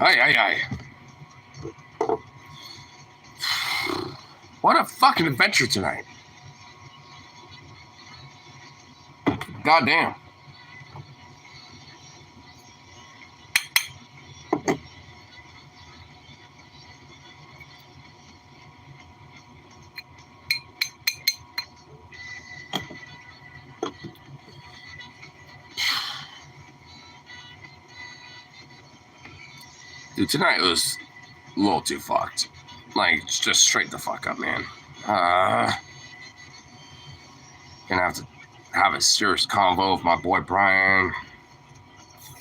Aye. What a fucking adventure tonight. Goddamn. Dude, tonight was a little too fucked. Like, just straight the fuck up, man. Gonna have to have a serious convo with my boy Brian.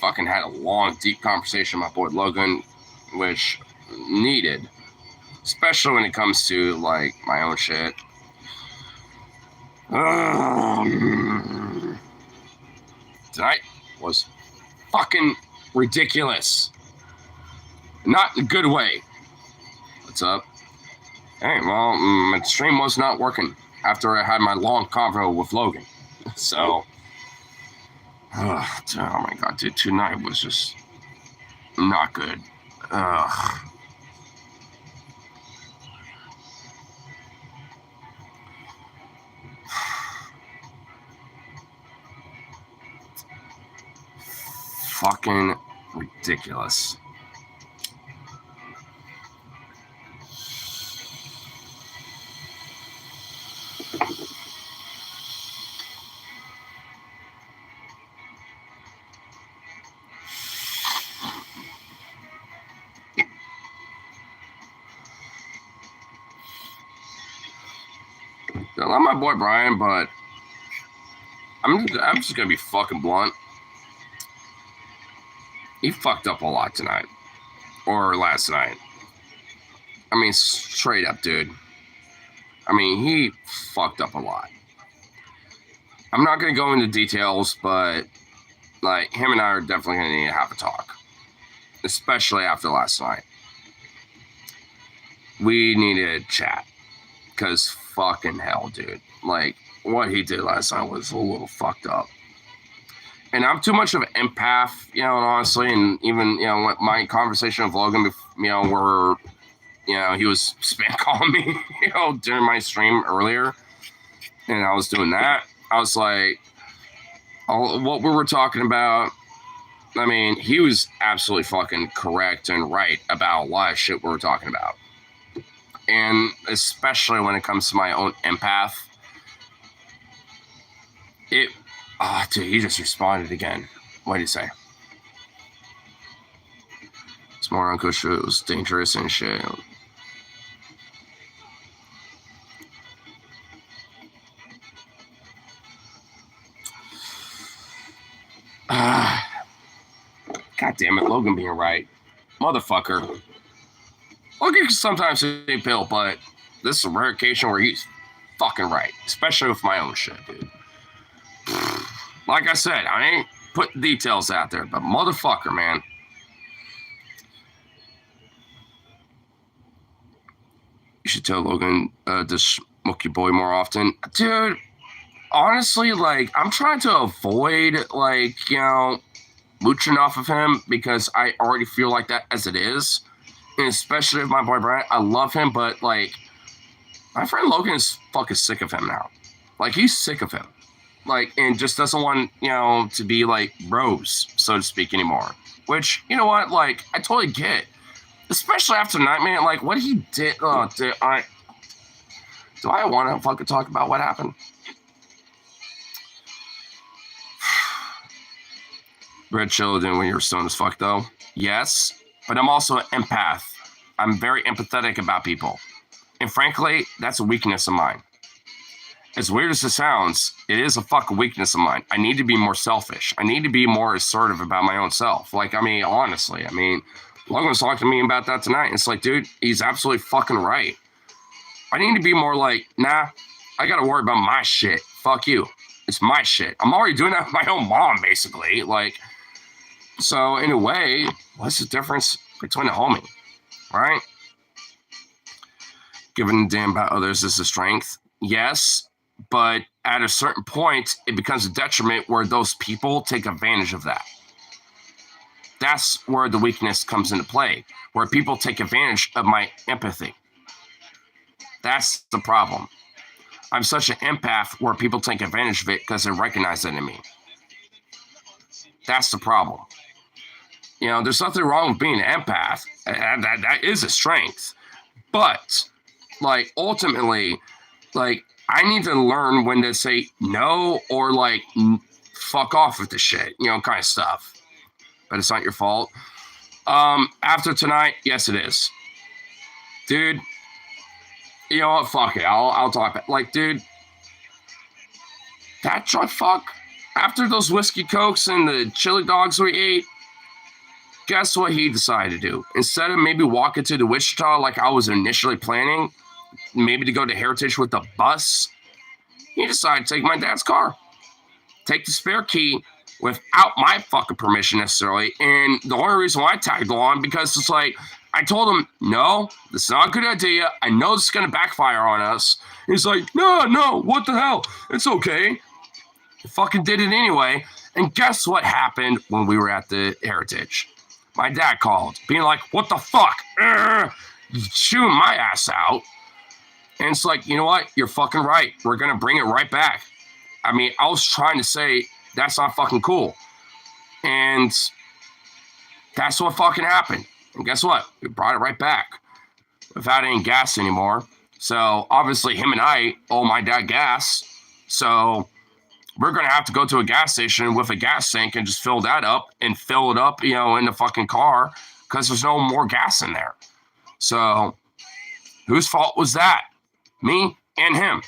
Fucking had a long, deep conversation with my boy Logan, which needed, especially when it comes to like my own shit. Tonight was fucking ridiculous. Not in a good way. What's up? Hey, well, my stream was not working after I had my long convo with Logan. So, oh my god, dude, tonight was just not good. Fucking ridiculous. I love my boy Brian, but I'm just gonna be fucking blunt. He fucked up a lot tonight. Or last night. I mean, straight up, dude. I mean, he fucked up a lot. I'm not gonna go into details, but like, him and I are definitely gonna need to have a talk. Especially after last night. We need to chat. Because fucking hell, dude. Like, what he did last night was a little fucked up. And I'm too much of an empath, you know, honestly, and even, you know, my conversation with Logan, you know, where, you know, he was spam calling me, you know, during my stream earlier, and I was doing that. I was like, what we were talking about, I mean, he was absolutely fucking correct and right about a lot of shit we were talking about. And especially when it comes to my own empath, dude, he just responded again. What did he say? It's more Uncle shit. It was dangerous and shit. God damn it, Logan being right. Motherfucker. Logan can sometimes say pill, but this is a rare occasion where he's fucking right. Especially with my own shit, dude. Like I said, I ain't putting details out there, but motherfucker, man. You should tell Logan to smoke your boy more often. Dude, honestly, like, I'm trying to avoid, like, you know, mooching off of him because I already feel like that as it is. And especially with my boy Brian, I love him, but, like, my friend Logan is fucking sick of him now. Like, he's sick of him. Like, and just doesn't want, you know, to be like bros, so to speak, anymore. Which, you know what, like, I totally get. Especially after Nightmare, like, what he did. Oh, dude, do I want to fucking talk about what happened? Red Children when you're stoned as fuck, though. Yes, but I'm also an empath. I'm very empathetic about people. And frankly, that's a weakness of mine. As weird as it sounds, it is a fucking weakness of mine. I need to be more selfish. I need to be more assertive about my own self. Like, I mean, honestly, I mean, Logan was talking to me about that tonight. It's like, dude, he's absolutely fucking right. I need to be more like, nah, I got to worry about my shit. Fuck you. It's my shit. I'm already doing that with my own mom, basically. Like, so in a way, what's the difference between a homie, right? Giving a damn about others is a strength. Yes. But at a certain point, it becomes a detriment where those people take advantage of that. That's where the weakness comes into play, where people take advantage of my empathy. That's the problem. I'm such an empath where people take advantage of it because they recognize it in me. That's the problem. There's nothing wrong with being an empath. That is a strength. But, like, ultimately, like, I need to learn when to say no or, like, fuck off with the shit, kind of stuff. But it's not your fault. After tonight, yes, it is. Dude, you know what? Fuck it. I'll talk about it. Like, dude, that drunk fuck, after those whiskey cokes and the chili dogs we ate, guess what he decided to do? Instead of maybe walking to the Wichita like I was initially planning, maybe to go to Heritage with the bus, he decided to take my dad's car. Take the spare key without my fucking permission necessarily. And the only reason why I tagged along, because it's like, I told him, no, this is not a good idea. I know this is going to backfire on us. He's like, no, what the hell? It's okay. He fucking did it anyway. And guess what happened when we were at the Heritage? My dad called, being like, what the fuck? Chewing my ass out. And it's like, you know what? You're fucking right. We're going to bring it right back. I mean, I was trying to say, that's not fucking cool. And that's what fucking happened. And guess what? We brought it right back without any gas anymore. So obviously him and I owe my dad gas. So we're going to have to go to a gas station with a gas tank and just fill that up and fill it up, in the fucking car because there's no more gas in there. So whose fault was that? Me and him.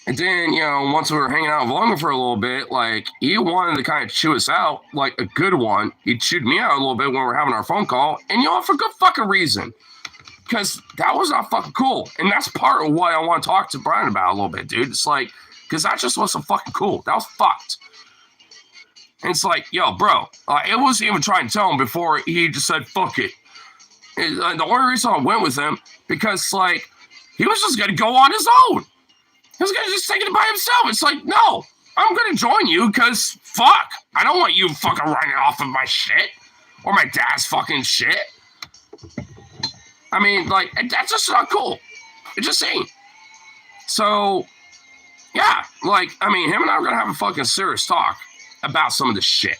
And then, once we were hanging out longer for a little bit, like, he wanted to kind of chew us out, like a good one. He chewed me out a little bit when we were having our phone call. And, for good fucking reason. Because that was not fucking cool. And that's part of what I want to talk to Brian about a little bit, dude. It's like, because that just wasn't fucking cool. That was fucked. And it's like, yo, bro, it wasn't even trying to tell him before he just said, fuck it. And, the only reason I went with him, because, like, he was just going to go on his own. He was going to just take it by himself. It's like, no, I'm going to join you because, fuck, I don't want you fucking running off of my shit or my dad's fucking shit. I mean, like, that's just not cool. It just ain't. So, yeah, like, I mean, him and I are going to have a fucking serious talk about some of this shit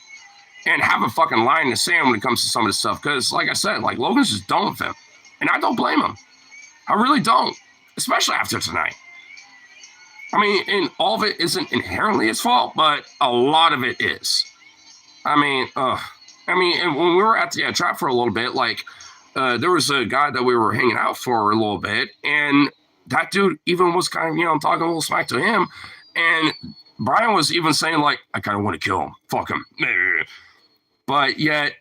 and have a fucking line in the sand when it comes to some of this stuff. Because, like I said, like, Logan's just done with him. And I don't blame him. I really don't, especially after tonight. I mean, and all of it isn't inherently his fault, but a lot of it is. I mean, and when we were at the trap for a little bit, like, there was a guy that we were hanging out for a little bit, and that dude even was kind of, talking a little smack to him, and Brian was even saying, like, I kind of want to kill him. Fuck him. But yet,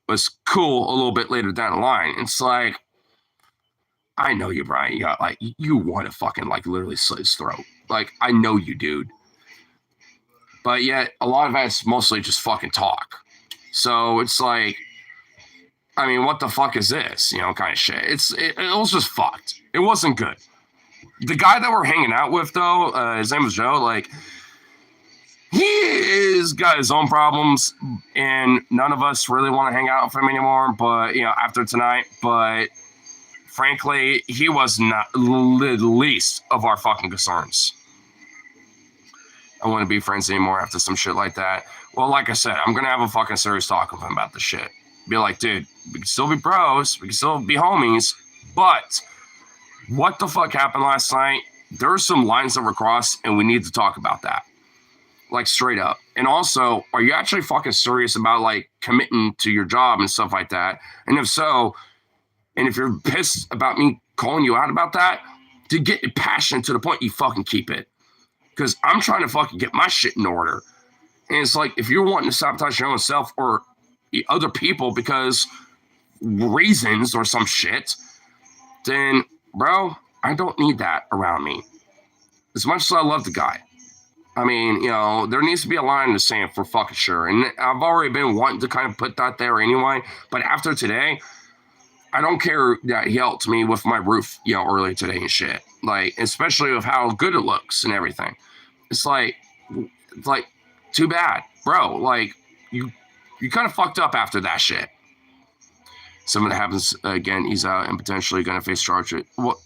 was cool a little bit later down the line. It's like, I know you, Brian. You want to fucking, like, literally slit his throat. Like, I know you, dude. But yet, a lot of it's mostly just fucking talk. So it's like, I mean, what the fuck is this? Kind of shit. It was just fucked. It wasn't good. The guy that we're hanging out with, though, his name was Joe, like, he is got his own problems, and none of us really want to hang out with him anymore, but, after tonight, but frankly, he was not the least of our fucking concerns. I wouldn't be friends anymore after some shit like that. Well, like I said, I'm going to have a fucking serious talk with him about this shit. Be like, dude, we can still be bros. We can still be homies. But what the fuck happened last night? There are some lines that were crossed, and we need to talk about that. Like, straight up. And also, are you actually fucking serious about, like, committing to your job and stuff like that? And if so, and if you're pissed about me calling you out about that, to get passionate to the point you fucking keep it. Because I'm trying to fucking get my shit in order. And it's like, if you're wanting to sabotage your own self or other people because reasons or some shit, then, bro, I don't need that around me. As much as I love the guy. I mean, there needs to be a line in the sand for fucking sure. And I've already been wanting to kind of put that there anyway. But after today, I don't care that he helped me with my roof, earlier today and shit. Like, especially with how good it looks and everything. It's like, too bad, bro. Like, you You kind of fucked up after that shit. Something that happens again, he's out and potentially going to face charges. Well,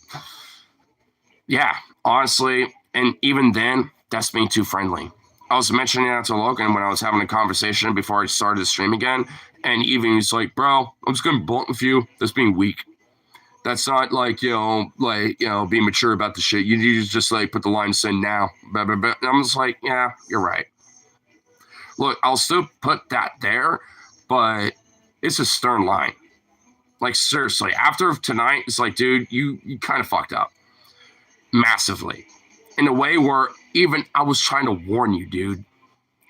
yeah, honestly, and even then, that's being too friendly. I was mentioning that to Logan when I was having a conversation before I started the stream again, and even he's like, "Bro, I'm just going to blunt with you. That's being weak. That's not like being mature about the shit. You need to just like put the lines in now." Blah, blah, blah. And I'm just like, yeah, you're right. Look, I'll still put that there, but it's a stern line. Like, seriously, after tonight, it's like, dude, you kind of fucked up massively in a way where even I was trying to warn you, dude,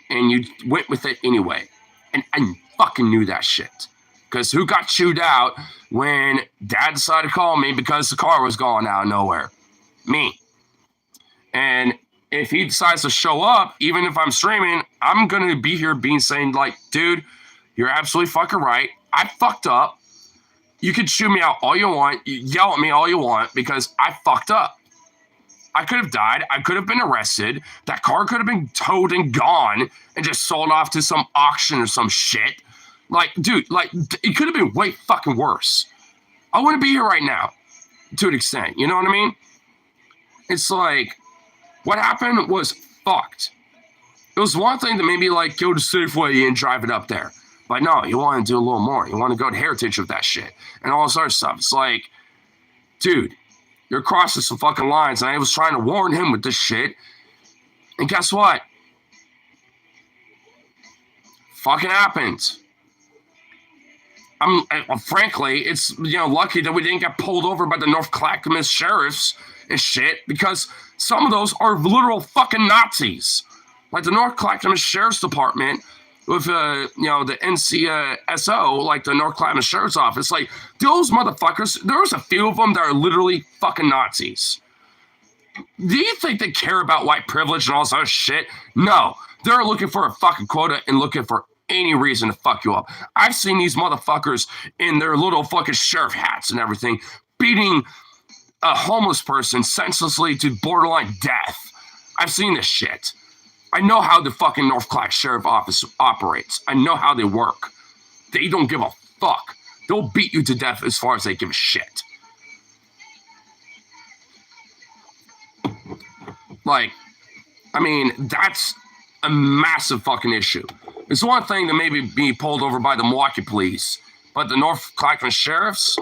and you went with it anyway. And I fucking knew that shit. Because who got chewed out when Dad decided to call me because the car was gone out of nowhere? Me. And if he decides to show up, even if I'm streaming, I'm going to be here saying, like, dude, you're absolutely fucking right. I fucked up. You can chew me out all you want. You yell at me all you want because I fucked up. I could have died. I could have been arrested. That car could have been towed and gone and just sold off to some auction or some shit. Like, dude, like, it could have been way fucking worse. I wouldn't be here right now to an extent. You know what I mean? It's like, what happened was fucked. It was one thing to maybe, like, go to Safeway and drive it up there. But no, you want to do a little more. You want to go to Heritage with that shit and all this other stuff. It's like, dude, you're crossing some fucking lines. And I was trying to warn him with this shit. And guess what? Fucking happened. Frankly, it's, lucky that we didn't get pulled over by the North Clackamas sheriffs and shit, because some of those are literal fucking Nazis. Like the North Clackamas Sheriff's Department with, the NCSO, like the North Clackamas Sheriff's Office, like those motherfuckers, there's a few of them that are literally fucking Nazis. Do you think they care about white privilege and all this other shit? No. They're looking for a fucking quota and looking for any reason to fuck you up. I've seen these motherfuckers in their little fucking sheriff hats and everything beating a homeless person senselessly to borderline death. I've seen this shit. I know how the fucking North Clack Sheriff Office operates. I know how they work. They don't give a fuck. They'll beat you to death as far as they give a shit. Like, I mean, that's a massive fucking issue. It's one thing to maybe be pulled over by the Milwaukee police, but the North Clackamas sheriffs,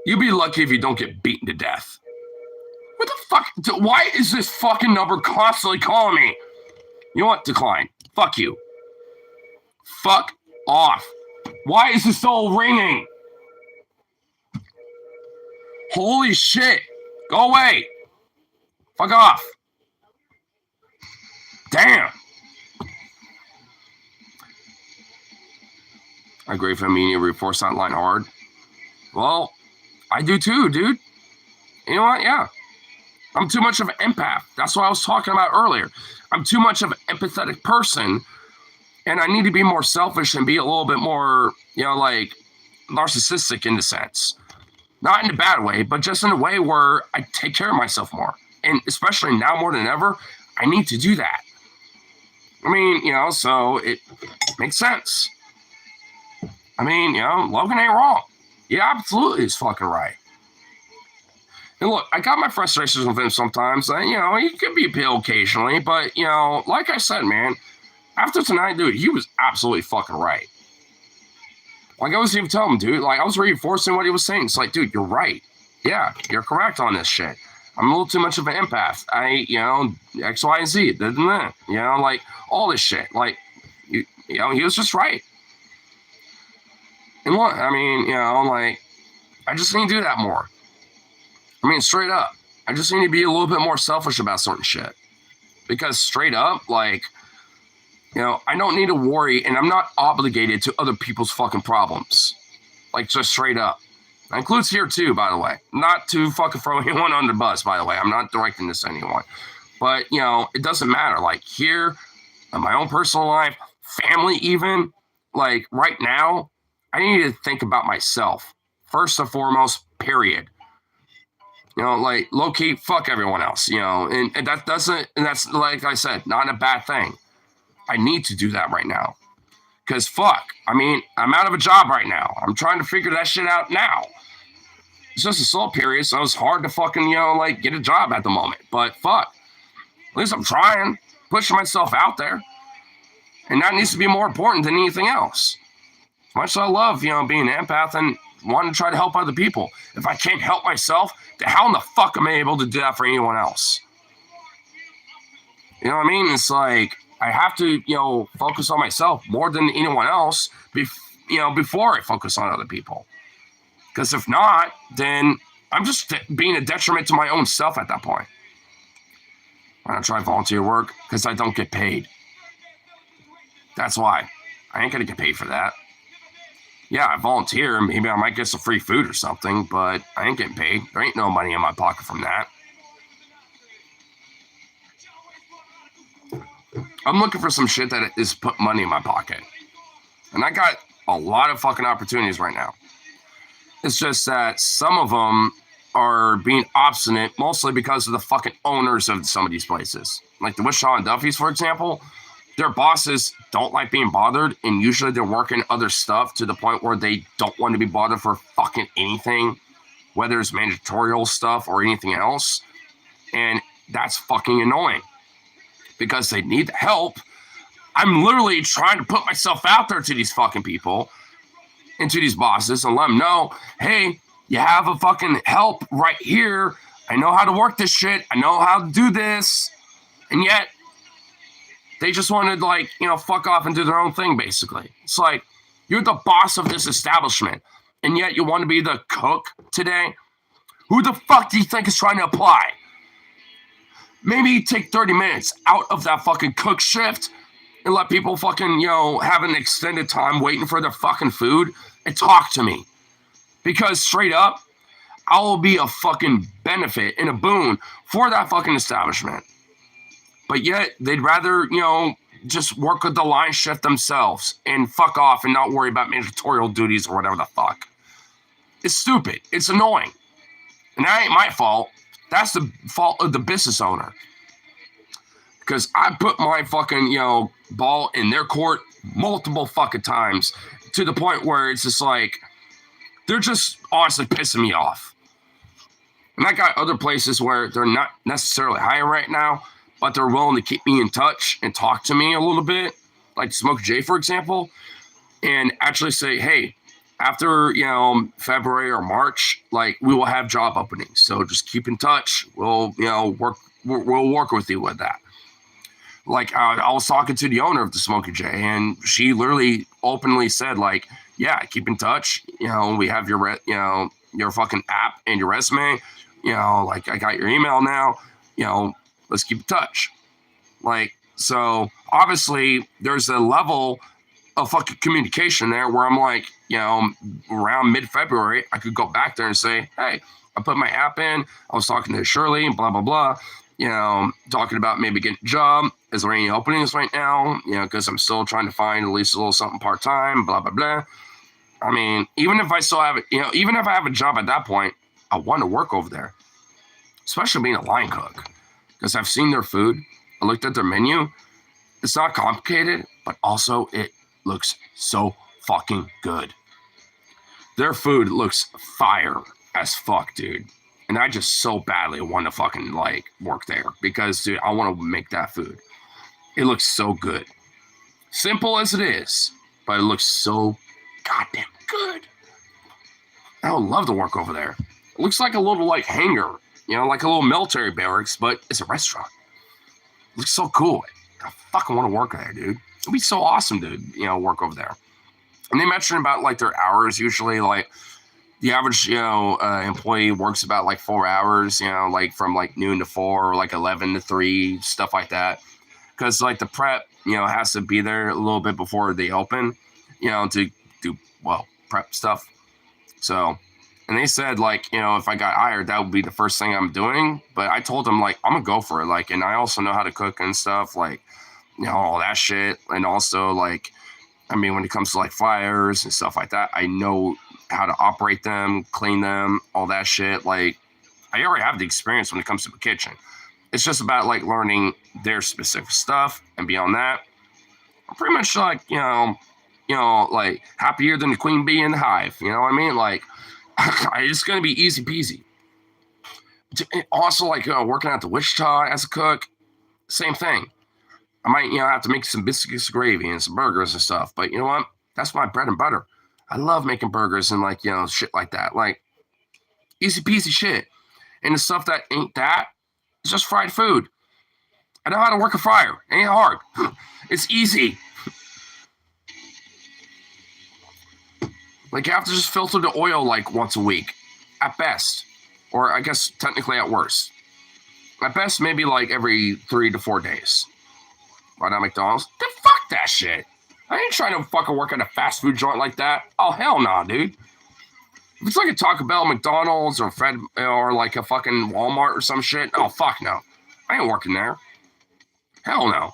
you'd be lucky if you don't get beaten to death. What the fuck? Why is this fucking number constantly calling me? You know what? Decline. Fuck you. Fuck off. Why is this all ringing? Holy shit. Go away. Fuck off. Damn. I agree for me to reinforce that line hard. Well, I do too, dude. You know what? Yeah. I'm too much of an empath. That's what I was talking about earlier. I'm too much of an empathetic person, and I need to be more selfish and be a little bit more, like narcissistic in the sense. Not in a bad way, but just in a way where I take care of myself more. And especially now more than ever, I need to do that. I mean, so it makes sense. I mean, Logan ain't wrong. Yeah, absolutely, he's fucking right. And look, I got my frustrations with him sometimes. He can be a pill occasionally, but, like I said, man, after tonight, dude, he was absolutely fucking right. Like, I was even telling him, dude, like, I was reinforcing what he was saying. It's like, dude, you're right. Yeah, you're correct on this shit. I'm a little too much of an empath. X, Y, and Z, like, all this shit. Like, he was just right. And look, I mean, like, I just need to do that more. I mean, straight up, I just need to be a little bit more selfish about certain shit. Because straight up, like, I don't need to worry, and I'm not obligated to other people's fucking problems. Like, just straight up. That includes here, too, by the way. Not to fucking throw anyone under the bus, by the way. I'm not directing this to anyone. But, it doesn't matter. Like, here, in my own personal life, family even, like, right now, I need to think about myself. First and foremost, period. Like, low-key, fuck everyone else, and that doesn't, and that's, like I said, not a bad thing. I need to do that right now. Because fuck, I mean, I'm out of a job right now. I'm trying to figure that shit out now. It's just a slow period, so it's hard to fucking, like get a job at the moment. But fuck, at least I'm trying, pushing myself out there. And that needs to be more important than anything else. As much as I love, being an empath and wanting to try to help other people. If I can't help myself, then how in the fuck am I able to do that for anyone else? You know what I mean? It's like, I have to, focus on myself more than anyone else, before I focus on other people. Because if not, then I'm just being a detriment to my own self at that point. When I try volunteer work, because I don't get paid. That's why. I ain't gonna get paid for that. Yeah, I volunteer. Maybe I might get some free food or something, but I ain't getting paid. There ain't no money in my pocket from that. I'm looking for some shit that is put money in my pocket. And I got a lot of fucking opportunities right now. It's just that some of them are being obstinate, mostly because of the fucking owners of some of these places. Like the Wishaw and Duffy's, for example. Their bosses don't like being bothered, and usually they're working other stuff to the point where they don't want to be bothered for fucking anything, whether it's mandatorial stuff or anything else. And that's fucking annoying because they need the help. I'm literally trying to put myself out there to these fucking people and to these bosses and let them know, hey, you have a fucking help right here. I know how to work this shit. I know how to do this. And yet, they just wanted to fuck off and do their own thing, basically. It's like, you're the boss of this establishment, and yet you want to be the cook today? Who the fuck do you think is trying to apply? Maybe take 30 minutes out of that fucking cook shift and let people fucking, have an extended time waiting for their fucking food and talk to me. Because straight up, I will be a fucking benefit and a boon for that fucking establishment. But yet, they'd rather, just work with the line shift themselves and fuck off and not worry about mandatorial duties or whatever the fuck. It's stupid. It's annoying. And that ain't my fault. That's the fault of the business owner. Because I put my fucking, ball in their court multiple fucking times to the point where it's just like, they're just honestly pissing me off. And I got other places where they're not necessarily hiring right now, but they're willing to keep me in touch and talk to me a little bit, like Smoke J, for example, and actually say, hey, after, February or March, we will have job openings. So just keep in touch. We'll work with you with that. I was talking to the owner of the Smoky J, and she literally openly said, yeah, keep in touch. We have your your fucking app and your resume. I got your email now. Let's keep in touch. So obviously there's a level of fucking communication there where I'm around mid-February, I could go back there and say, hey, I put my app in. I was talking to Shirley and blah, blah, blah. Talking about maybe getting a job. Is there any openings right now? Because I'm still trying to find at least a little something part-time, blah, blah, blah. I mean, even if I still have it, even if I have a job at that point, I want to work over there, especially being a line cook. Because I've seen their food. I looked at their menu. It's not complicated, but also it looks so fucking good. Their food looks fire as fuck, dude. And I just so badly want to fucking work there because, dude, I want to make that food. It looks so good. Simple as it is, but it looks so goddamn good. I would love to work over there. It looks like a little hangar. Like a little military barracks, but it's a restaurant. It looks so cool. I fucking want to work there, dude. It'd be so awesome to, work over there. And they mentioned about their hours. Usually, the average, employee works about 4 hours, from noon to 4 or 11 to 3, stuff like that. Because the prep, has to be there a little bit before they open, to do, prep stuff. So, and they said, if I got hired, that would be the first thing I'm doing. But I told them, I'm going to go for it. And I also know how to cook and stuff, all that shit. And also, when it comes to, fryers and stuff like that, I know how to operate them, clean them, all that shit. I already have the experience when it comes to the kitchen. It's just about, learning their specific stuff. And beyond that, I'm pretty much, like happier than the queen bee in the hive. You know what I mean? Like, it's going to be easy peasy. Also, like, working at the Wichita as a cook, same thing. I might, have to make some biscuits, gravy, and some burgers and stuff. But you know what? That's my bread and butter. I love making burgers and like, shit like that. Like, easy peasy shit. And the stuff that ain't that, it's just fried food. I know how to work a fryer. It ain't hard. It's easy. Like, you have to just filter the oil like once a week, at best. Or I guess technically at worst. At best, maybe like every 3 to 4 days. Right at McDonald's? Then fuck that shit. I ain't trying to fucking work at a fast food joint like that. Oh, hell no, dude. If it's like a Taco Bell, McDonald's, or Fred, or like a fucking Walmart or some shit, oh, fuck no. I ain't working there. Hell no.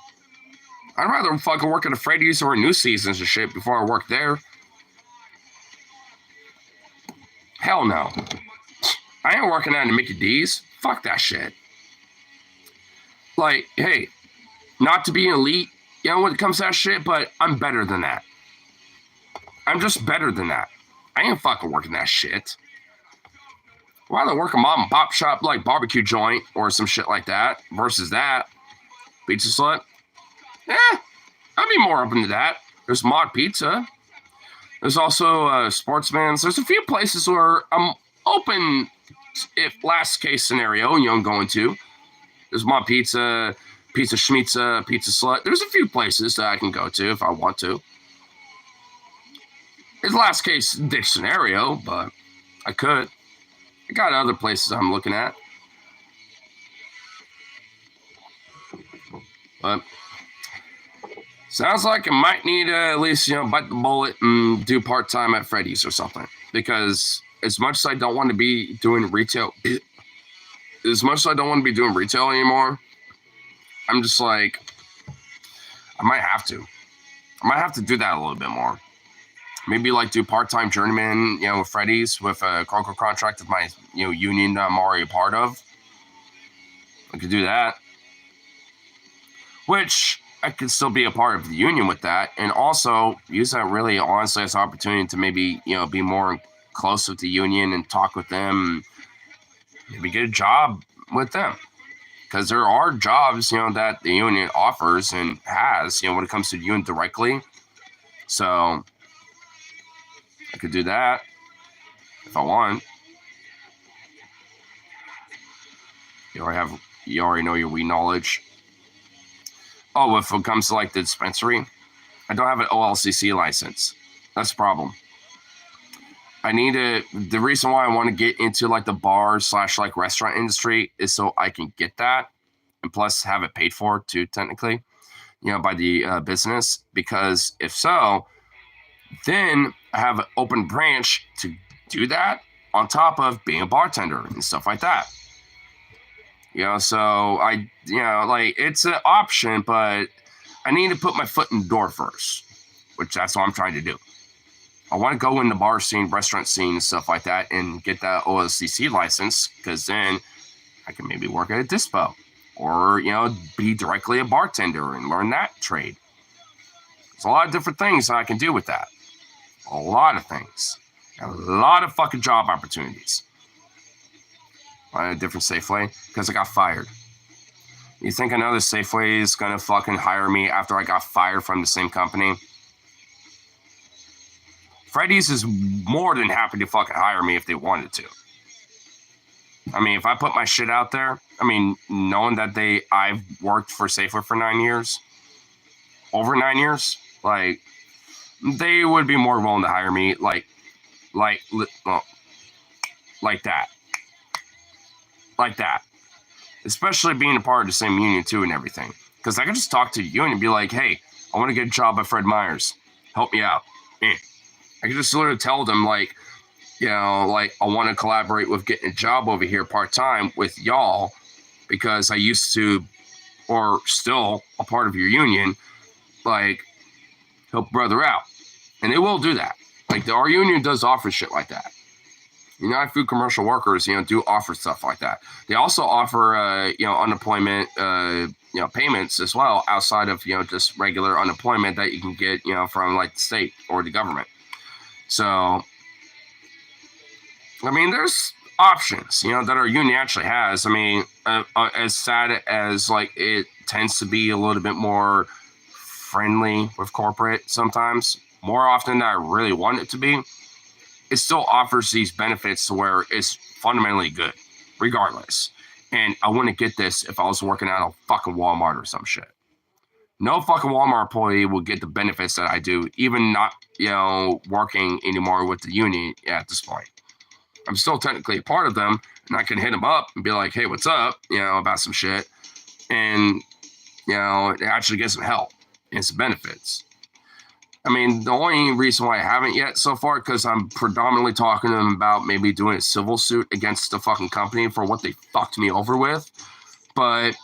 I'd rather fucking work at a Freddy's or a New Seasons and shit before I work there. Hell no. I ain't working at a Mickey D's. Fuck that shit. Like, hey, not to be an elite, when it comes to that shit, but I'm better than that. I'm just better than that. I ain't fucking working that shit. Why don't I work a mom and pop shop like barbecue joint or some shit like that versus that? Pizza slut? I'd be more open to that. There's Mod Pizza. There's also Sportsman's. There's a few places where I'm open if last case scenario, I'm going to. There's Mod Pizza, Pizza Schmitza, Pizza Slut. There's a few places that I can go to if I want to. It's last case ditch scenario, but I could. I got other places I'm looking at. But sounds like I might need to at least, bite the bullet and do part-time at Freddy's or something. Because as much as I don't want to be doing retail, anymore, I'm just like, I might have to. I might have to do that a little bit more. Maybe like do part-time journeyman, with Freddy's with a cargo contract of my, union that I'm already a part of. I could do that. Which I could still be a part of the union with that, and also use that really honestly as an opportunity to maybe, be more close with the union and talk with them, maybe get a job with them. Because there are jobs, that the union offers and has, when it comes to the union directly. So I could do that if I want. You already know your weed knowledge. Oh, if it comes to like the dispensary, I don't have an OLCC license. That's the problem. The reason why I want to get into like the bar / like restaurant industry is so I can get that, and plus have it paid for too, technically, by the business. Because if so, then I have an open branch to do that on top of being a bartender and stuff like that. So I, like, it's an option, but I need to put my foot in the door first, which that's what I'm trying to do. I want to go in the bar scene, restaurant scene, and stuff like that, and get that OLCC license, because then I can maybe work at a dispo, or, be directly a bartender and learn that trade. There's a lot of different things that I can do with that. A lot of things. A lot of fucking job opportunities. A different Safeway, because I got fired. You think another Safeway is going to fucking hire me after I got fired from the same company? Freddy's is more than happy to fucking hire me if they wanted to. I mean, if I put my shit out there, knowing that I've worked for Safeway for 9 years, over 9 years, like, they would be more willing to hire me, like that. Like that. Especially being a part of the same union too and everything. Because I could just talk to the union and be like, hey, I want to get a job at Fred Meyer's. Help me out. I could just literally tell them, like, I want to collaborate with getting a job over here part-time with y'all, because I used to, or still a part of your union, like, help brother out. And they will do that. Like, our union does offer shit like that. United Food Commercial Workers, do offer stuff like that. They also offer, unemployment payments as well outside of just regular unemployment that you can get from like the state or the government. So I mean, there's options that our union actually has. I mean, as sad as like it tends to be a little bit more friendly with corporate sometimes, more often than I really want it to be, it still offers these benefits to where it's fundamentally good regardless. And I wouldn't get this if I was working at a fucking Walmart or some shit. No fucking Walmart employee will get the benefits that I do, even not, working anymore with the union at this point. I'm still technically a part of them, and I can hit them up and be like, hey, what's up, about some shit. And, it actually gets some help and some benefits. I mean, the only reason why I haven't yet so far, because I'm predominantly talking to them about maybe doing a civil suit against the fucking company for what they fucked me over with. But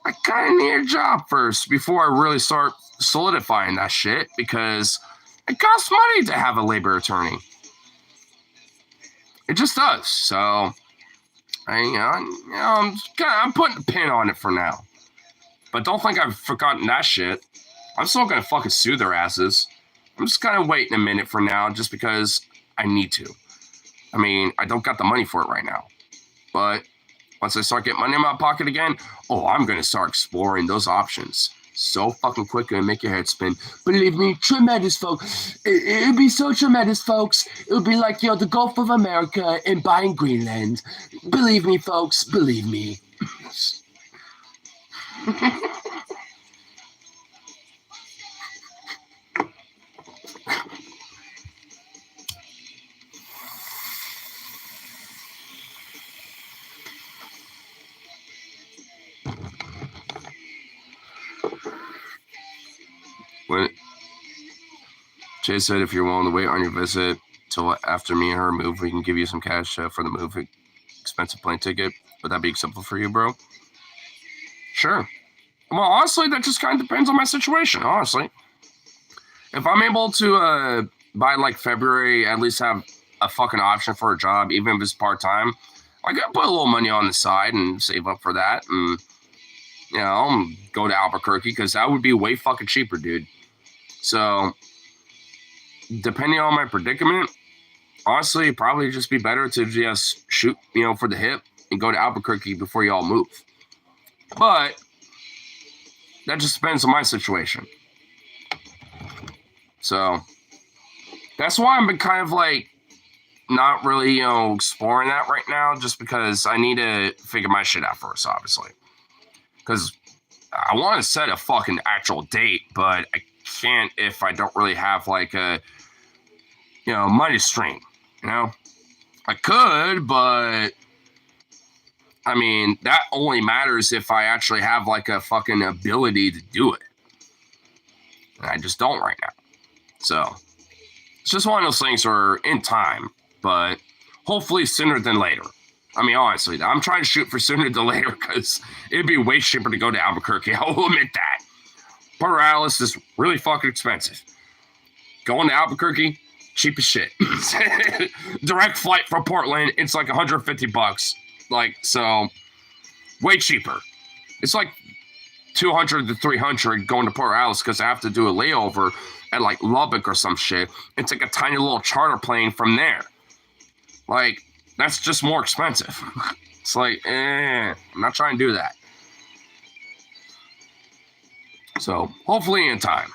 I kind of need a job first before I really start solidifying that shit, because it costs money to have a labor attorney. It just does. So, I'm putting a pin on it for now. But don't think I've forgotten that shit. I'm still gonna fucking sue their asses. I'm just kind of waiting a minute for now, just because I need to. I mean, I don't got the money for it right now. But once I start getting money in my pocket again, I'm gonna start exploring those options so fucking quick and make your head spin. Believe me, tremendous, folks. It'll be so tremendous, folks. It'll be like, the Gulf of America and buying Greenland. Believe me, folks. Believe me. Jay said, if you're willing to wait on your visit till after me and her move, we can give you some cash for the move, expensive plane ticket. Would that be acceptable for you, bro? Sure. Well, honestly, that just kind of depends on my situation, honestly. If I'm able to, by like February, at least have a fucking option for a job, even if it's part-time, I could put a little money on the side and save up for that and, go to Albuquerque, because that would be way fucking cheaper, dude. So, depending on my predicament, honestly, it'd probably just be better to just shoot, for the hip and go to Albuquerque before you all move. But that just depends on my situation. So that's why I've been kind of like not really, exploring that right now, just because I need to figure my shit out first, obviously. Because I want to set a fucking actual date, but I can't if I don't really have like a, money stream, I could, but I mean, that only matters if I actually have like a fucking ability to do it. And I just don't right now. So it's just one of those things that are in time, but hopefully sooner than later. I mean, honestly, I'm trying to shoot for sooner than later, because it'd be way cheaper to go to Albuquerque. I'll admit that. Port Alice is really fucking expensive. Going to Albuquerque, cheap as shit. Direct flight from Portland, it's like $150. Like, so way cheaper. It's like $200 to $300 going to Port Alice, because I have to do a layover at like Lubbock or some shit. It's like a tiny little charter plane from there. Like, that's just more expensive. It's like, I'm not trying to do that. So hopefully in time.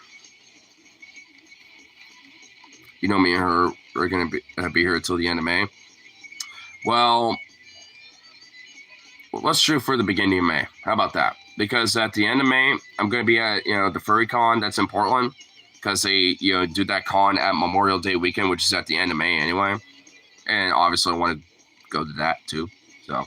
Me and her are going to be here until the end of May. Well, let's shoot for the beginning of May. How about that? Because at the end of May, I'm going to be at, the Furry Con that's in Portland, because they, do that con at Memorial Day weekend, which is at the end of May anyway. And obviously I want to go to that too. So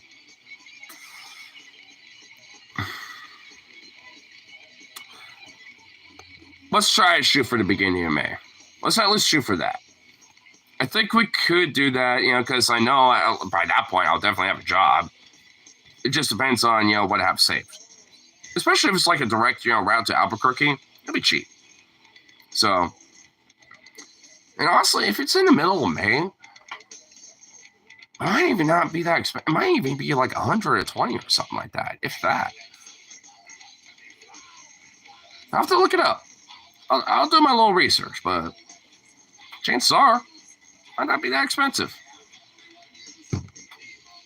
let's try and shoot for the beginning of May. Let's at least shoot for that. I think we could do that, because I know by that point I'll definitely have a job. It just depends on, what I have saved. Especially if it's like a direct, route to Albuquerque, it'll be cheap. So, and honestly, if it's in the middle of May, it might even not be that expensive. It might even be like $120 or something like that, if that. I have to look it up. I'll do my little research, but chances are, might not be that expensive.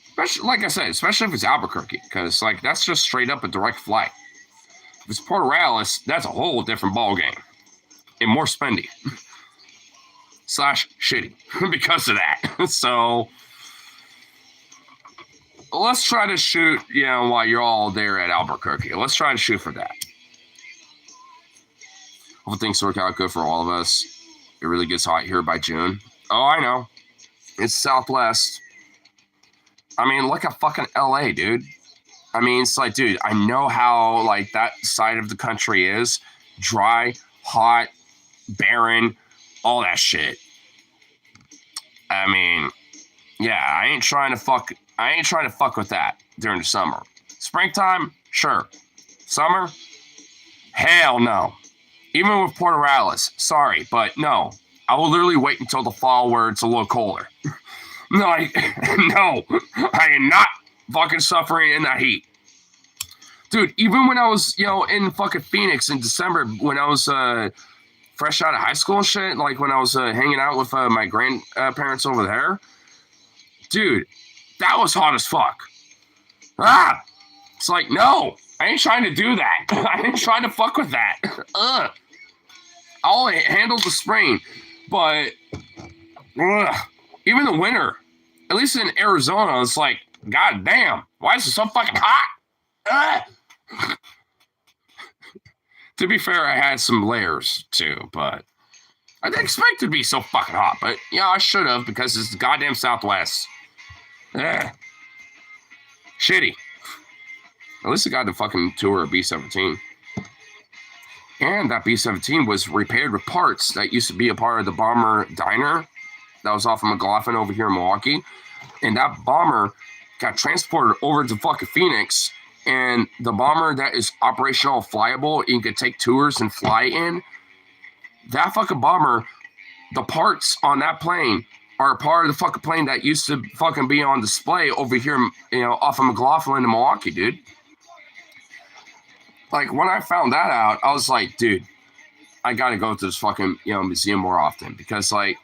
Especially, like I said, especially if it's Albuquerque, because like that's just straight up a direct flight. If it's Port Reales, that's a whole different ball game and more spendy / shitty because of that. So let's try to shoot, while you're all there at Albuquerque. Let's try to shoot for that. Hope things work out good for all of us. It really gets hot here by June. Oh, I know. It's Southwest. I mean, look at fucking LA, dude. I mean, it's like, dude, I know how like that side of the country is. Dry, hot, barren, all that shit. I mean, yeah, I ain't trying to fuck with that during the summer. Springtime, sure. Summer? Hell no. Even with Port Reales, sorry, but no. I will literally wait until the fall where it's a little colder. No, I am not fucking suffering in that heat. Dude, even when I was, in fucking Phoenix in December, when I was fresh out of high school and shit, like when I was hanging out with my grandparents over there, dude, that was hot as fuck. It's like, no, I ain't trying to do that. I ain't trying to fuck with that. I'll handle the spring, but even the winter, at least in Arizona, it's like, god damn, why is it so fucking hot? To be fair, I had some layers too, but I didn't expect it to be so fucking hot. But yeah, I should have, because it's the goddamn Southwest. Shitty. At least I got to fucking tour a B-17. And that B-17 was repaired with parts that used to be a part of the Bomber Diner that was off of McLaughlin over here in Milwaukee. And that bomber got transported over to fucking Phoenix. And the bomber that is operational, flyable, you can take tours and fly in, that fucking bomber, the parts on that plane are part of the fucking plane that used to fucking be on display over here, off of McLaughlin in Milwaukee, dude. Like, when I found that out, I was like, dude, I gotta go to this fucking, museum more often, because, like,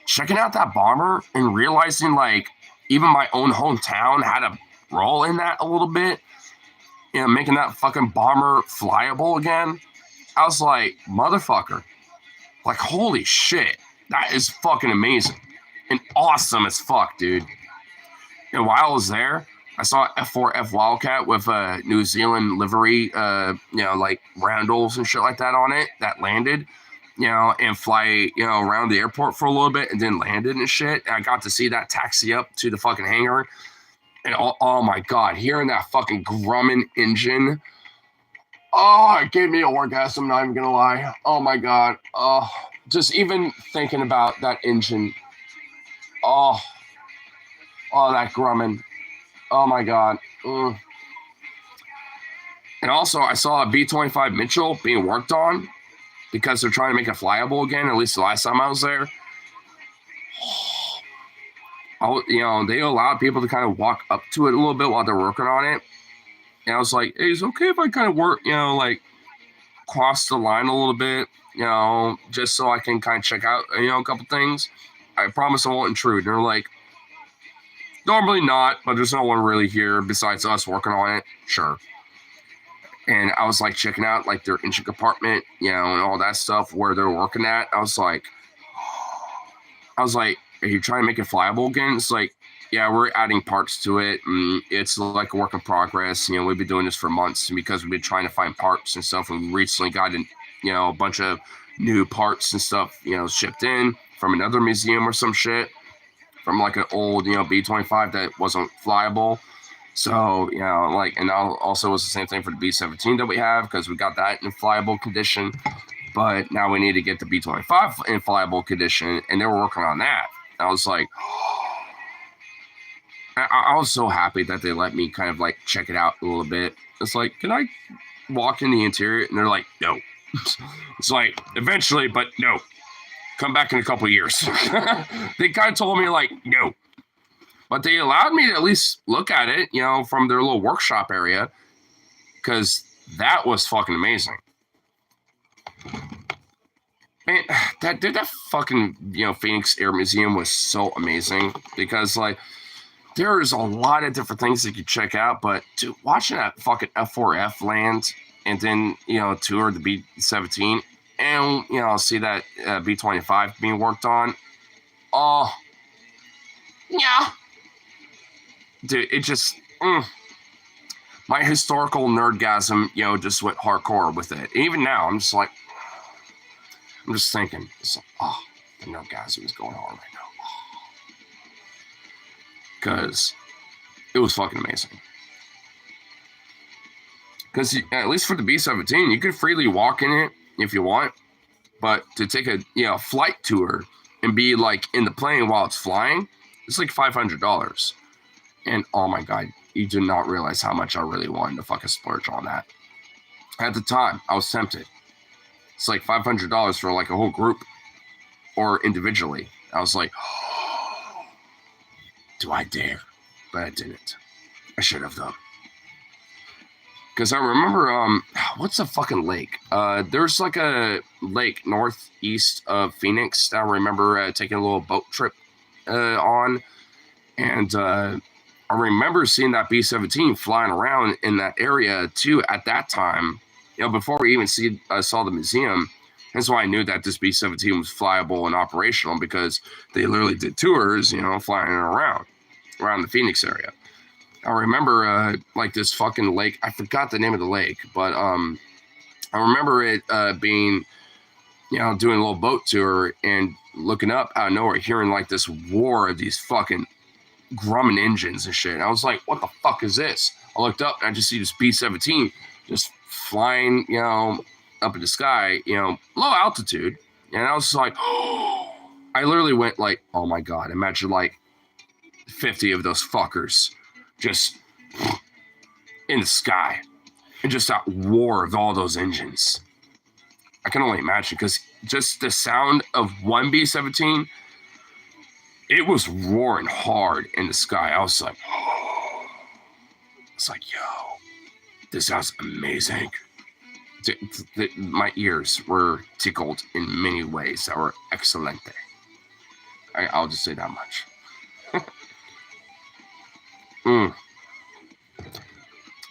checking out that bomber and realizing, like, even my own hometown had a role in that a little bit, making that fucking bomber flyable again, I was like, motherfucker, like, holy shit, that is fucking amazing and awesome as fuck, dude. And while I was there, I saw F4F Wildcat with a New Zealand livery, like roundels and shit like that on it that landed, and fly, around the airport for a little bit and then landed and shit. And I got to see that taxi up to the fucking hangar. And oh my God, hearing that fucking Grumman engine. Oh, it gave me an orgasm, not even gonna lie. Oh my God. Oh, just even thinking about that engine. Oh, that Grumman. Oh my God. And also, I saw a B-25 Mitchell being worked on because they're trying to make it flyable again, at least the last time I was there. They allowed people to kind of walk up to it a little bit while they're working on it. And I was like, hey, it's okay if I kind of work, like cross the line a little bit, just so I can kind of check out, a couple things. I promise I won't intrude. And they're like, normally not, but there's no one really here besides us working on it. Sure. And I was like checking out like their engine compartment, and all that stuff where they're working at. I was like, are you trying to make it flyable again? It's like, yeah, we're adding parts to it. And it's like a work in progress. We've been doing this for months because we've been trying to find parts and stuff. And we recently got a bunch of new parts and stuff, shipped in from another museum or some shit, from like an old, B-25 that wasn't flyable. So, and also was the same thing for the B-17 that we have, because we got that in flyable condition. But now we need to get the B-25 in flyable condition, and they were working on that. I was like, I was so happy that they let me kind of like check it out a little bit. It's like, can I walk in the interior? And they're like, no. It's like, eventually, but no. Come back in a couple of years. They kind of told me like, no. But they allowed me to at least look at it, from their little workshop area, because that was fucking amazing. Man, that fucking Phoenix Air Museum was so amazing because like there's a lot of different things that you check out, but dude, watching that fucking F4F land and then tour the B-17 and see that B-25 being worked on. Oh yeah, dude, it just my historical nerdgasm just went hardcore with it. Even now, I'm just like, I'm just thinking, it's like, oh, the nerdgasm is going hard right now because it was fucking amazing. Because at least for the B-17, you could freely walk in it if you want, but to take a flight tour and be like in the plane while it's flying, it's like $500. And oh my god, you do not realize how much I really wanted to fucking splurge on that. At the time, I was tempted. It's like $500 for like a whole group or individually. I was like, oh, do I dare? But I didn't. I should have though. Because I remember, what's the fucking lake? There's like a lake northeast of Phoenix that I remember taking a little boat trip on. And I remember seeing that B-17 flying around in that area too at that time. Before we even saw the museum. That's why I knew that this B-17 was flyable and operational because they literally did tours, flying around the Phoenix area. I remember like this fucking lake. I forgot the name of the lake, but I remember it being, doing a little boat tour and looking up out of nowhere, hearing like this roar of these fucking Grumman engines and shit. And I was like, what the fuck is this? I looked up and I just see this B-17 just flying, up in the sky, low altitude. And I was just like, oh, I literally went like, oh my God, imagine like 50 of those fuckers just in the sky and just that war of all those engines. I can only imagine because just the sound of one B-17, it was roaring hard in the sky. I was like, oh. It's like, yo, this sounds amazing. My ears were tickled in many ways that were excellent. I'll just say that much. I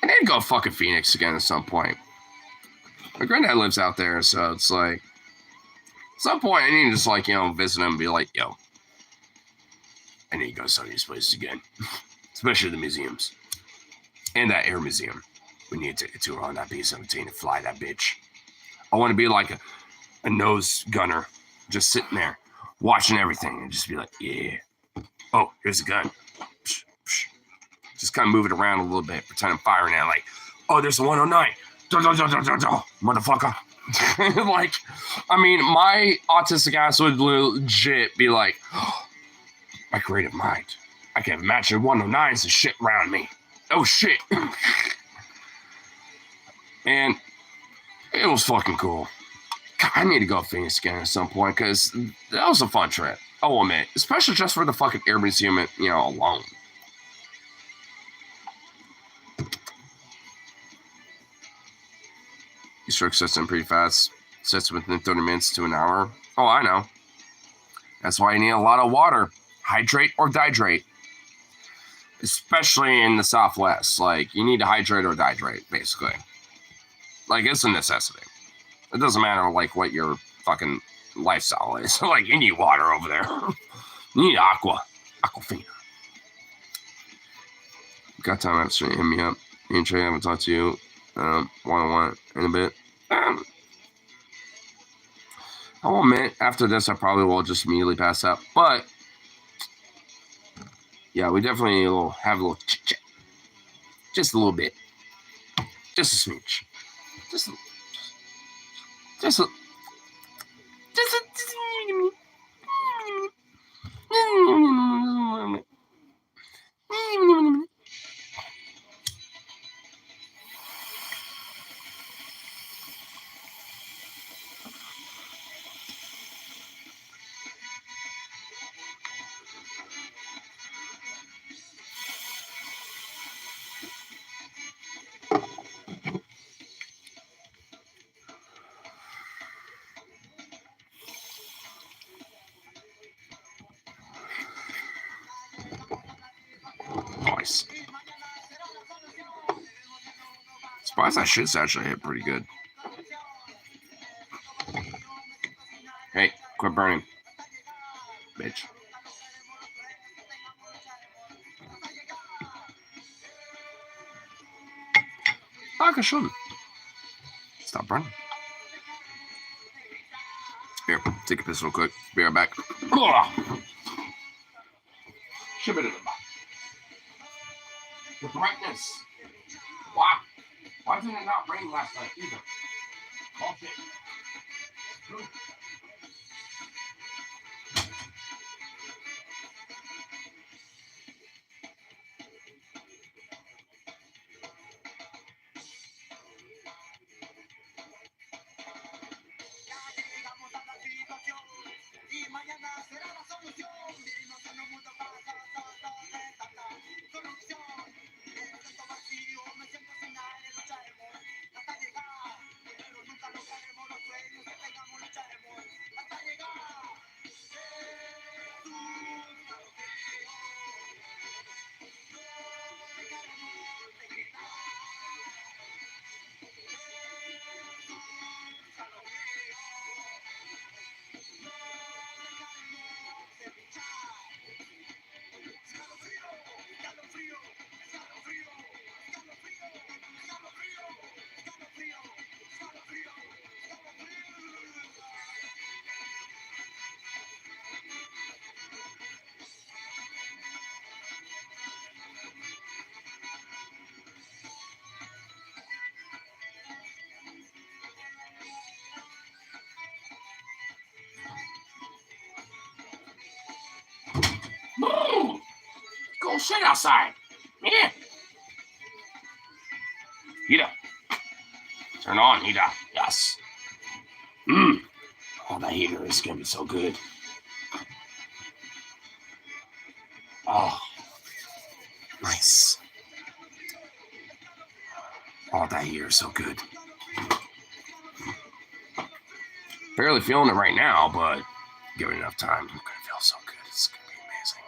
need to go fucking Phoenix again at some point. My granddad lives out there, so it's like, at some point I need to just like, visit him and be like, yo, I need to go to some of these places again. Especially the museums. And that air museum. We need to take a tour on that B-17 and fly that bitch. I want to be like a nose gunner, just sitting there, watching everything and just be like, yeah. Oh, here's a gun. Psh, psh. Just kind of move it around a little bit, pretend I'm firing at it, like, oh, there's a 109. Motherfucker. Like, I mean, my autistic ass would legit be like, oh, my creative mind. I can imagine 109s and shit around me. Oh, shit. And it was fucking cool. God, I need to go to Phoenix again at some point because that was a fun trip. I will admit, especially just for the fucking Air Museum, alone. Stroke sets in pretty fast. Sets within 30 minutes to an hour. Oh, I know. That's why you need a lot of water. Hydrate or dihydrate. Especially in the Southwest. Like, you need to hydrate or dihydrate, basically. Like, it's a necessity. It doesn't matter, like, what your fucking lifestyle is. Like, you need water over there. You need Aquafina. Got time after hit me up. Me and Trey haven't talked to you one-on-one in a bit. I will admit, after this, I probably will just immediately pass out. But, yeah, we definitely have a little chit-chat. Just a little bit. Just a smidge. Just a Nice. Surprised that shit's actually hit pretty good. Hey, quit burning. Bitch. Danke schön. Stop burning. Here, take a piss real quick. Be right back. The brightness. Wow. Why didn't it not rain last night either? Bullshit. Go shit outside. Yeah. Heat up. Turn on, heat up. Yes. Oh, that heater is going to be so good. Oh. Nice. Oh, that heater is so good. Barely feeling it right now, but give it enough time. It's going to feel so good. It's going to be amazing.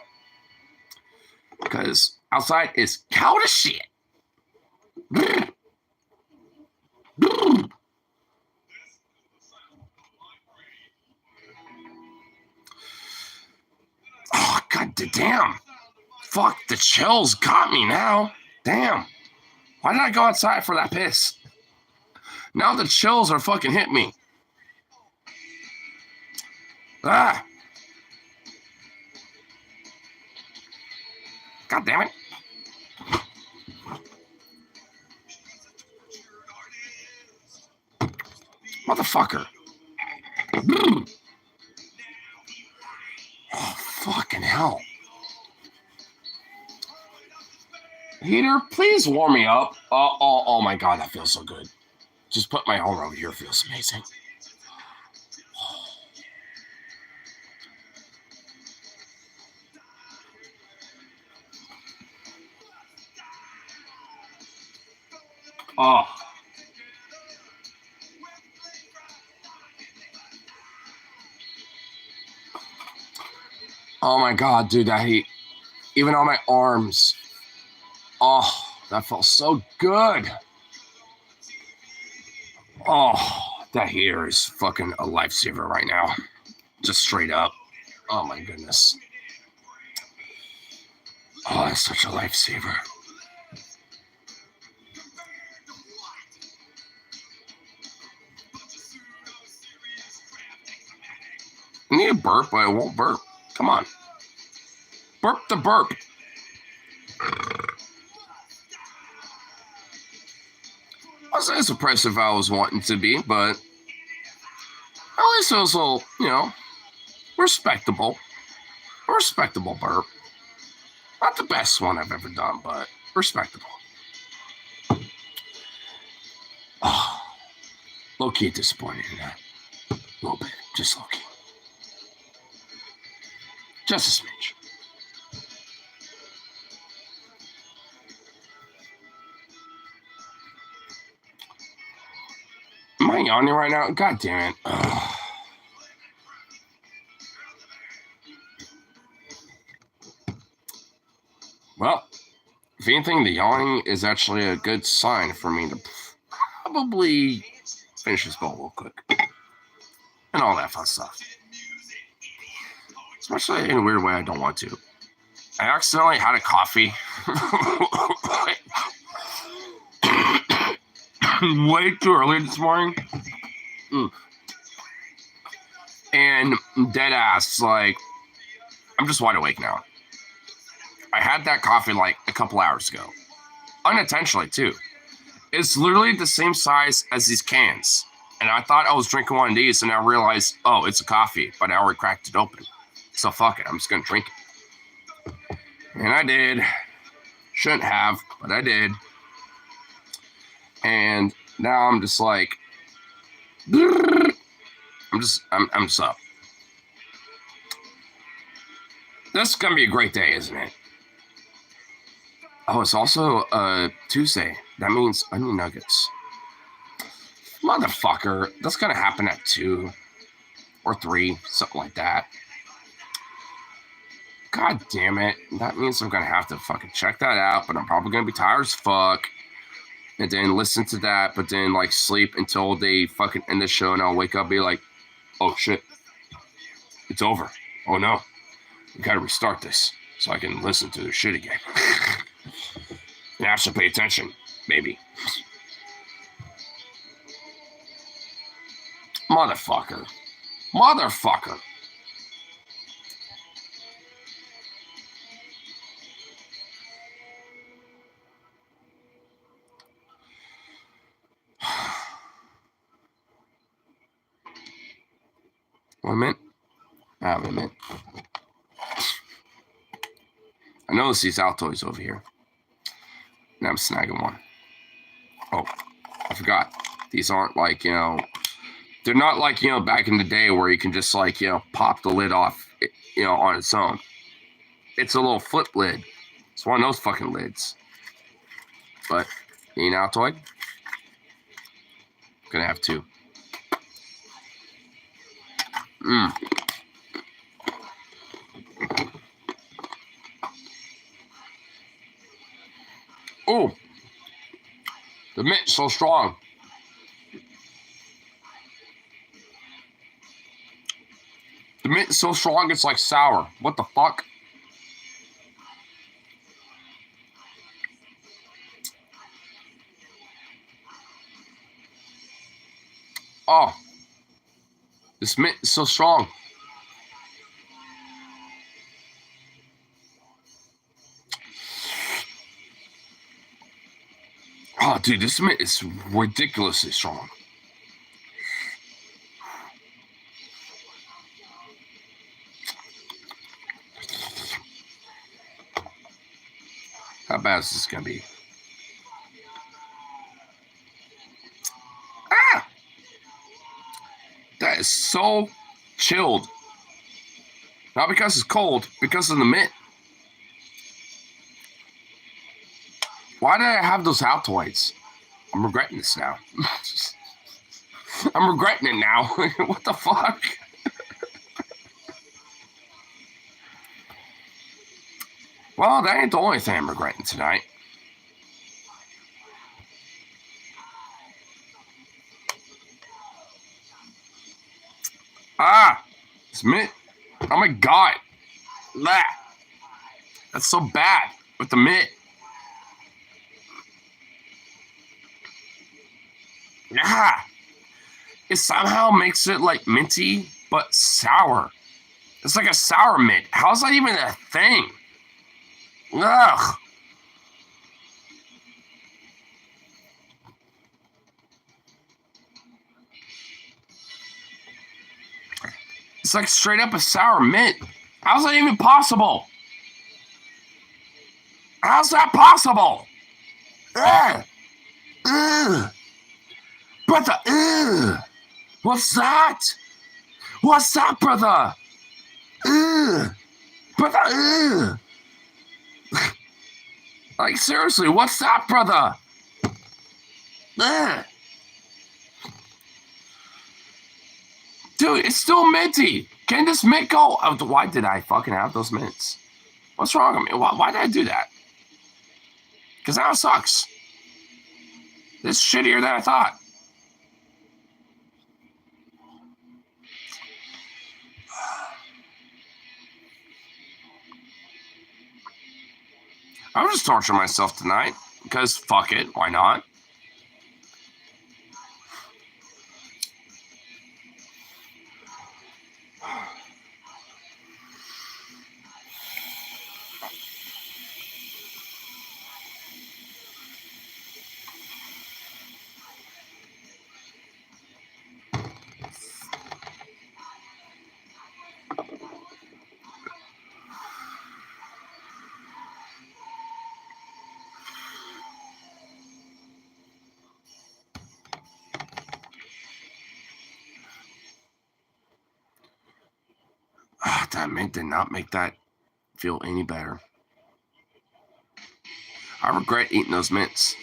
Because outside is cold as shit. Oh, god damn. Fuck, the chills got me now. Damn. Why did I go outside for that piss? Now the chills are fucking hit me. Ah. God damn it. Motherfucker. Oh, fucking hell. Heater, please warm me up. Oh my god, that feels so good. Just put my arm over here. Feels amazing. Oh. Oh my god, dude, that heat. Even on my arms. Oh, that felt so good. Oh, that heater is fucking a lifesaver right now. Just straight up. Oh my goodness. Oh, it's such a lifesaver. I need a burp, but I won't burp. Come on. Burp the burp. I wasn't as impressive as I was wanting to be, but at least it was a little, respectable. A respectable burp. Not the best one I've ever done, but respectable. Oh, low-key disappointed in that. A little bit. Just low-key. Just a smidge. Am I yawning right now? God damn it. Ugh. Well, If anything, the yawning is actually a good sign for me to probably finish this bowl real quick. And all that fun stuff. Especially in a weird way I don't want to. I accidentally had a coffee way too early this morning. And dead ass, like, I'm just wide awake now. I had that coffee like a couple hours ago. Unintentionally, too. It's literally the same size as these cans. And I thought I was drinking one of these, and I realized, oh, it's a coffee, but I already cracked it open. So fuck it, I'm just gonna drink it. And I did. Shouldn't have, but I did. And now I'm just like, I'm just up. This is gonna be a great day, isn't it? Oh, it's also Tuesday. That means onion nuggets. Motherfucker, that's gonna happen at 2 or 3, something like that. God damn it. That means I'm gonna have to fucking check that out, but I'm probably gonna be tired as fuck. And then listen to that, but then like sleep until they fucking end the show, and I'll wake up and be like, oh shit, it's over. Oh no, we gotta restart this so I can listen to the shit again. And I should pay attention, maybe. Motherfucker. Motherfucker. One minute. Ah, wait a minute. I noticed these Altoids over here. And I'm snagging one. Oh, I forgot. These aren't like, you know, they're not like, you know, back in the day where you can just like, you know, pop the lid off, you know, on its own. It's a little flip lid. It's one of those fucking lids. But, you know, Altoid? Gonna have 2. Oh, the mint's so strong. The mint's so strong, it's like sour. What the fuck? Oh, this mint is so strong. Oh, dude, this mint is ridiculously strong. How bad is this gonna be? Ah! That is so chilled. Not because it's cold, because of the mint. Why did I have those Altoids? I'm regretting this now. I'm regretting it now. What the fuck? Well, that ain't the only thing I'm regretting tonight. Ah, it's mint. Oh my god. Blah. That's so bad with the mint. Yeah. It somehow makes it like minty, but sour. It's like a sour mint. How's that even a thing? Ugh. It's like straight up a sour mint. How's that even possible? How's that possible? Ugh. Ugh. Brother, ugh. What's that? What's that, brother? Ugh. Brother, ugh. Like, seriously, what's that, brother? Ugh. Dude, it's still minty. Can this mint go? Oh, why did I fucking have those mints? What's wrong with me? Why did I do that? Because now it sucks. This is shittier than I thought. I'm just torturing myself tonight because fuck it, why not? That mint did not make that feel any better. I regret eating those mints.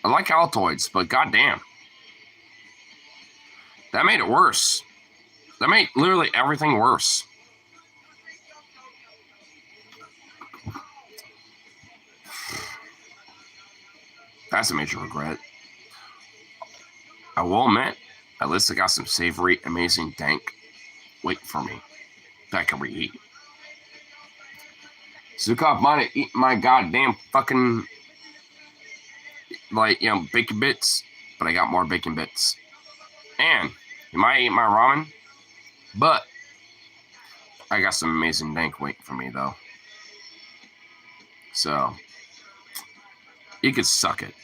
I like Altoids, but goddamn. That made it worse. That made literally everything worse. That's a major regret. I will admit, at least I got some savory, amazing dank waiting for me that I can reheat. Zukov might have eaten my goddamn fucking, bacon bits, but I got more bacon bits. And you might eat my ramen, but I got some amazing dank waiting for me, though. So, you could suck it.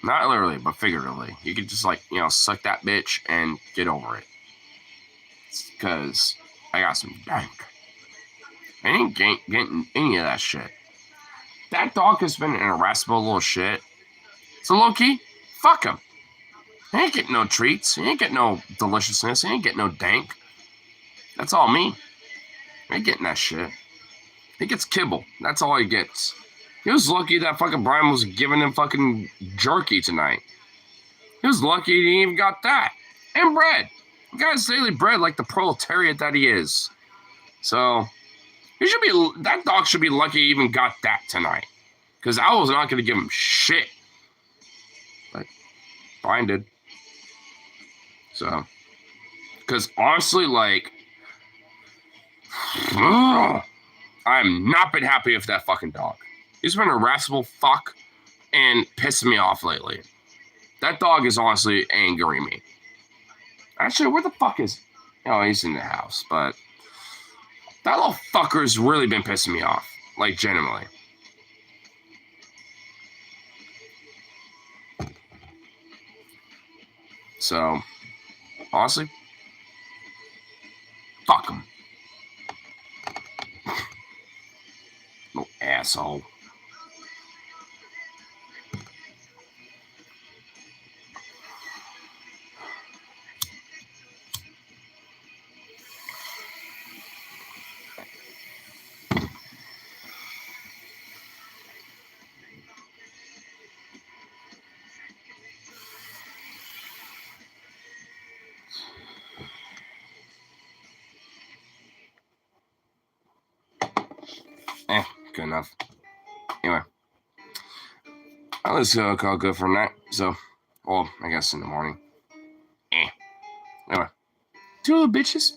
Not literally, but figuratively. You could just, suck that bitch and get over it. Because I got some dank. I ain't getting any of that shit. That dog has been an irascible little shit. So low-key, fuck him. He ain't getting no treats. He ain't getting no deliciousness. He ain't getting no dank. That's all me. I ain't getting that shit. He gets kibble. That's all he gets. He was lucky that fucking Brian was giving him fucking jerky tonight. He was lucky he even got that. And bread. He got his daily bread like the proletariat that he is. So, that dog should be lucky he even got that tonight. Because I was not going to give him shit. But Brian did. So, because honestly, I'm not been happy with that fucking dog. He's been a irascible fuck and pissing me off lately. That dog is honestly angering me. Actually, where the fuck is... Oh, he's in the house, but... That little fucker's really been pissing me off. Genuinely. So, honestly... Fuck him. Little asshole. Good enough. Anyway. Let's call good for night. So, well, I guess in the morning. Anyway. Two little bitches.